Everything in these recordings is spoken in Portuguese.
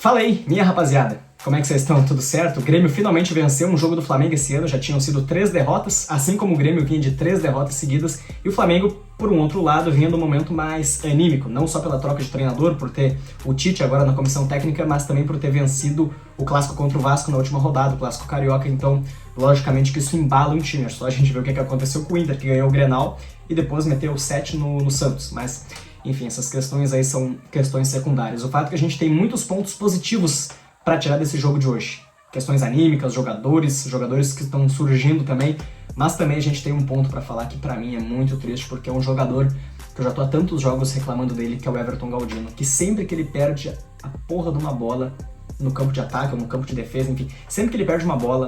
Fala aí, minha rapaziada! Como é que vocês estão? Tudo certo? O Grêmio finalmente venceu um jogo do Flamengo esse ano, já tinham sido 3 derrotas, assim como o Grêmio vinha de 3 derrotas seguidas, e o Flamengo, por um outro lado, vinha num momento mais anímico, não só pela troca de treinador, por ter o Tite agora na comissão técnica, mas também por ter vencido o clássico contra o Vasco na última rodada, o clássico carioca, então, logicamente que isso embala o time, é só a gente ver o que aconteceu com o Inter, que ganhou o Grenal, e depois meteu 7 no Santos, mas... Enfim, essas questões aí são questões secundárias. O fato é que a gente tem muitos pontos positivos para tirar desse jogo de hoje. Questões anímicas, jogadores que estão surgindo também, mas também a gente tem um ponto para falar que para mim é muito triste, porque é um jogador que eu já tô há tantos jogos reclamando dele, que é o Everton Galdino, que sempre que ele perde a porra de uma bola no campo de ataque ou no campo de defesa, enfim, sempre que ele perde uma bola,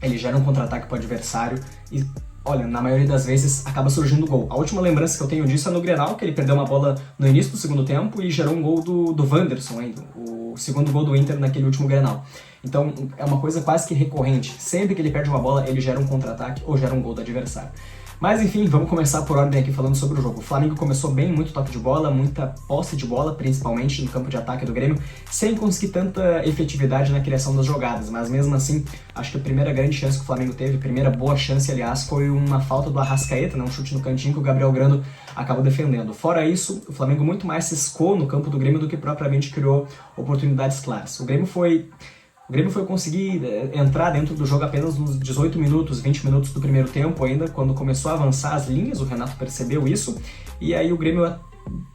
ele gera um contra-ataque pro adversário e... Olha, na maioria das vezes acaba surgindo gol. A última lembrança que eu tenho disso é no Grenal, que ele perdeu uma bola no início do segundo tempo e gerou um gol do Wanderson ainda, o segundo gol do Inter naquele último Grenal. Então é uma coisa quase que recorrente. Sempre que ele perde uma bola, ele gera um contra-ataque ou gera um gol do adversário. Mas enfim, vamos começar por ordem aqui falando sobre o jogo. O Flamengo começou bem, muito toque de bola, muita posse de bola, principalmente no campo de ataque do Grêmio, sem conseguir tanta efetividade na criação das jogadas, mas mesmo assim, acho que a primeira grande chance que o Flamengo teve, a primeira boa chance, aliás, foi uma falta do Arrascaeta, né, um chute no cantinho que o Gabriel Grando acabou defendendo. Fora isso, o Flamengo muito mais ciscou no campo do Grêmio do que propriamente criou oportunidades claras. O Grêmio foi conseguir entrar dentro do jogo apenas nos 18 minutos, 20 minutos do primeiro tempo ainda, quando começou a avançar as linhas, o Renato percebeu isso, e aí o Grêmio,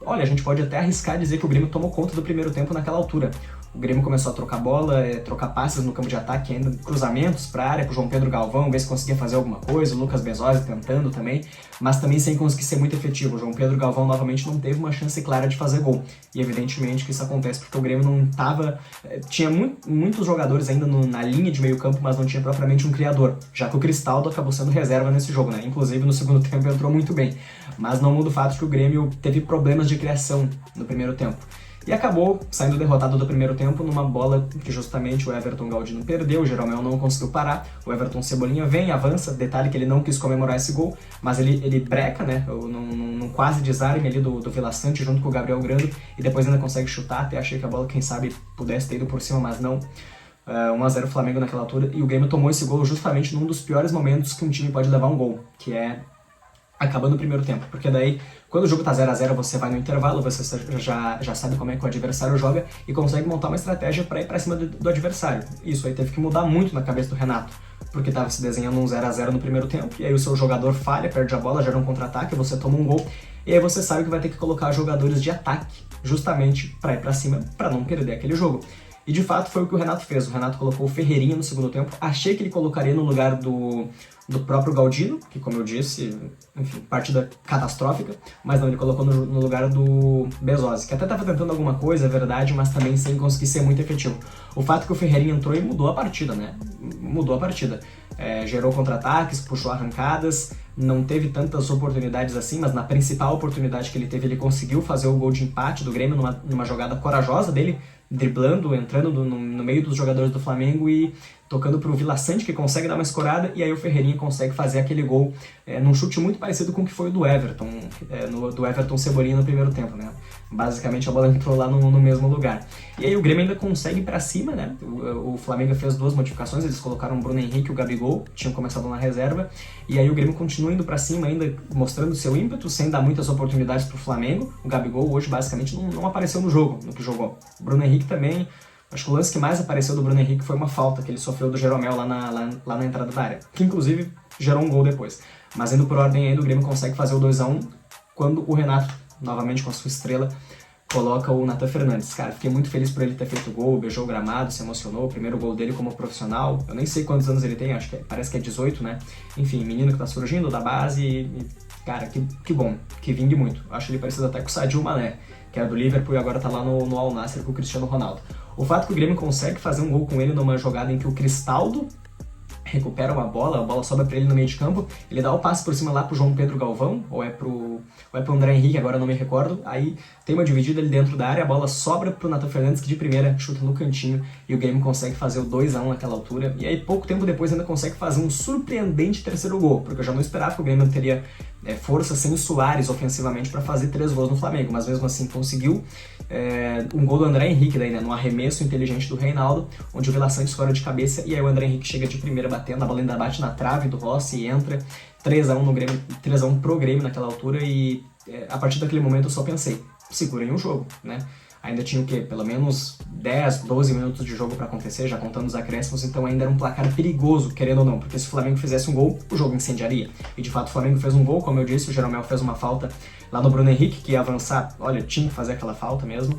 olha, a gente pode até arriscar dizer que o Grêmio tomou conta do primeiro tempo naquela altura. O Grêmio começou a trocar bola, trocar passes no campo de ataque, ainda cruzamentos para a área, pro João Pedro Galvão, ver se conseguia fazer alguma coisa, o Lucas Bezosi tentando também, mas também sem conseguir ser muito efetivo. O João Pedro Galvão novamente não teve uma chance clara de fazer gol. E evidentemente que isso acontece porque o Grêmio não estava... Tinha muitos jogadores ainda na linha de meio campo, mas não tinha propriamente um criador, já que o Cristaldo acabou sendo reserva nesse jogo, né? Inclusive no segundo tempo entrou muito bem. Mas não muda o fato que o Grêmio teve problemas de criação no primeiro tempo. E acabou saindo derrotado do primeiro tempo numa bola que justamente o Everton Galdino perdeu, o Jeromel não conseguiu parar, o Everton Cebolinha vem, avança, detalhe que ele não quis comemorar esse gol, mas ele breca, né, num quase desarme ali do Vila Sante junto com o Gabriel Grando, e depois ainda consegue chutar, até achei que a bola, quem sabe, pudesse ter ido por cima, mas não. 1-0 Flamengo naquela altura, e o Grêmio tomou esse gol justamente num dos piores momentos que um time pode levar um gol, que é acabando o primeiro tempo, porque daí, quando o jogo tá 0-0, você vai no intervalo, você já sabe como é que o adversário joga e consegue montar uma estratégia para ir pra cima do adversário. Isso aí teve que mudar muito na cabeça do Renato, porque tava se desenhando um 0-0 no primeiro tempo, e aí o seu jogador falha, perde a bola, gera um contra-ataque, você toma um gol, e aí você sabe que vai ter que colocar jogadores de ataque, justamente para ir pra cima, para não perder aquele jogo. E de fato foi o que o Renato fez. O Renato colocou o Ferreirinha no segundo tempo. Achei que ele colocaria no lugar do próprio Galdino, que como eu disse, enfim, partida catastrófica, mas não, ele colocou no lugar do Bezosi, que até estava tentando alguma coisa, é verdade, mas também sem conseguir ser muito efetivo. O fato é que o Ferreirinha entrou e mudou a partida, né? Mudou a partida. Gerou contra-ataques, puxou arrancadas, não teve tantas oportunidades assim, mas na principal oportunidade que ele teve, ele conseguiu fazer o gol de empate do Grêmio numa jogada corajosa dele, driblando, entrando no meio dos jogadores do Flamengo e tocando pro Vila Sante, que consegue dar uma escorada, e aí o Ferreirinha consegue fazer aquele gol num chute muito parecido com o que foi o do Everton, do Everton Cebolinha no primeiro tempo, né? Basicamente a bola entrou lá no mesmo lugar. E aí o Grêmio ainda consegue ir pra cima, né? O Flamengo fez 2 modificações, eles colocaram o Bruno Henrique e o Gabigol, tinham começado na reserva, e aí o Grêmio continua indo pra cima ainda, mostrando seu ímpeto, sem dar muitas oportunidades pro Flamengo. O Gabigol hoje basicamente não apareceu no jogo, no que jogou. O Bruno Henrique também, acho que o lance que mais apareceu do Bruno Henrique foi uma falta que ele sofreu do Jeromel lá na entrada da área, que inclusive gerou um gol depois. Mas indo por ordem ainda, o Grêmio consegue fazer o 2-1 quando o Renato, novamente com a sua estrela, coloca o Nathan Fernandes. Cara, fiquei muito feliz por ele ter feito o gol, beijou o gramado, se emocionou, o primeiro gol dele como profissional. Eu nem sei quantos anos ele tem, acho que parece que é 18, né? Enfim, menino que tá surgindo da base e cara, que bom, que vingue muito. Acho que ele parecido até com o Sadio Mané, que era do Liverpool e agora tá lá no Al Nassr com o Cristiano Ronaldo. O fato que o Grêmio consegue fazer um gol com ele numa jogada em que o Cristaldo recupera a bola sobra pra ele no meio de campo, ele dá o passe por cima lá pro João Pedro Galvão, ou é pro André Henrique, agora eu não me recordo, aí tem uma dividida ali dentro da área, a bola sobra pro Nathan Fernandes, que de primeira chuta no cantinho, e o Grêmio consegue fazer o 2-1 naquela altura, e aí pouco tempo depois ainda consegue fazer um surpreendente terceiro gol, porque eu já não esperava que o Grêmio teria força sem o Soares ofensivamente para fazer 3 gols no Flamengo, mas mesmo assim conseguiu um gol do André Henrique daí, né, num arremesso inteligente do Reinaldo, onde o Vila Sante escora de cabeça e aí o André Henrique chega de primeira batendo, a bola ainda bate na trave do Rossi e entra 3-1 no Grêmio, 3-1 pro Grêmio naquela altura e a partir daquele momento eu só pensei, segurem o jogo, né? Ainda tinha o quê? Pelo menos 10, 12 minutos de jogo para acontecer, já contando os acréscimos, então ainda era um placar perigoso, querendo ou não, porque se o Flamengo fizesse um gol, o jogo incendiaria. E de fato o Flamengo fez um gol, como eu disse, o Jeromel fez uma falta lá no Bruno Henrique, que ia avançar, olha, tinha que fazer aquela falta mesmo.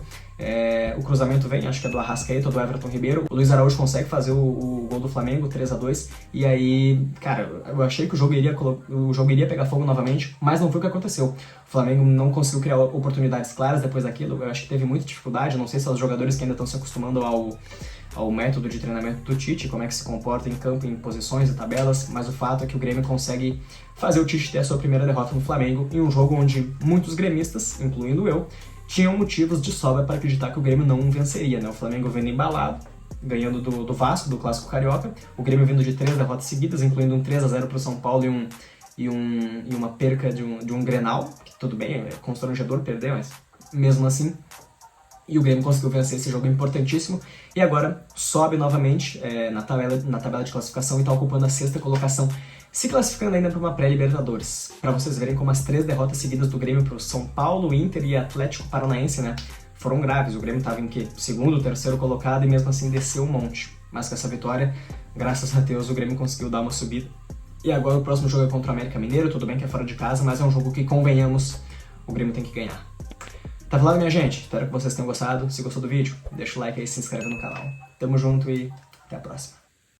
O cruzamento vem, acho que é do Arrascaeta ou do Everton Ribeiro. O Luiz Araújo consegue fazer o gol do Flamengo, 3-2. E aí, cara, eu achei que o jogo iria pegar fogo novamente, mas não foi o que aconteceu. O Flamengo não conseguiu criar oportunidades claras depois daquilo. Eu acho que teve muita dificuldade. Não sei se são os jogadores que ainda estão se acostumando ao método de treinamento do Tite, como é que se comporta em campo, em posições e tabelas, mas o fato é que o Grêmio consegue fazer o Tite ter a sua primeira derrota no Flamengo em um jogo onde muitos gremistas, incluindo eu, tinham motivos de sobra para acreditar que o Grêmio não venceria, né? O Flamengo vindo embalado, ganhando do Vasco, do Clássico Carioca, o Grêmio vindo de 3 derrotas seguidas, incluindo um 3-0 para o São Paulo e uma perca de um Grenal, que tudo bem, é constrangedor perder, mas mesmo assim. E o Grêmio conseguiu vencer esse jogo importantíssimo e agora sobe novamente na tabela de classificação e está ocupando a 6ª colocação, se classificando ainda para uma pré-Libertadores. Para vocês verem como as 3 derrotas seguidas do Grêmio para o São Paulo, Inter e Atlético Paranaense, né, foram graves. O Grêmio estava em quê? 2º, 3º colocado e mesmo assim desceu um monte. Mas com essa vitória, graças a Deus, o Grêmio conseguiu dar uma subida. E agora o próximo jogo é contra o América Mineiro, tudo bem que é fora de casa, mas é um jogo que, convenhamos, o Grêmio tem que ganhar. Tá falado, minha gente? Espero que vocês tenham gostado. Se gostou do vídeo, deixa o like aí, se inscreve no canal. Tamo junto e até a próxima.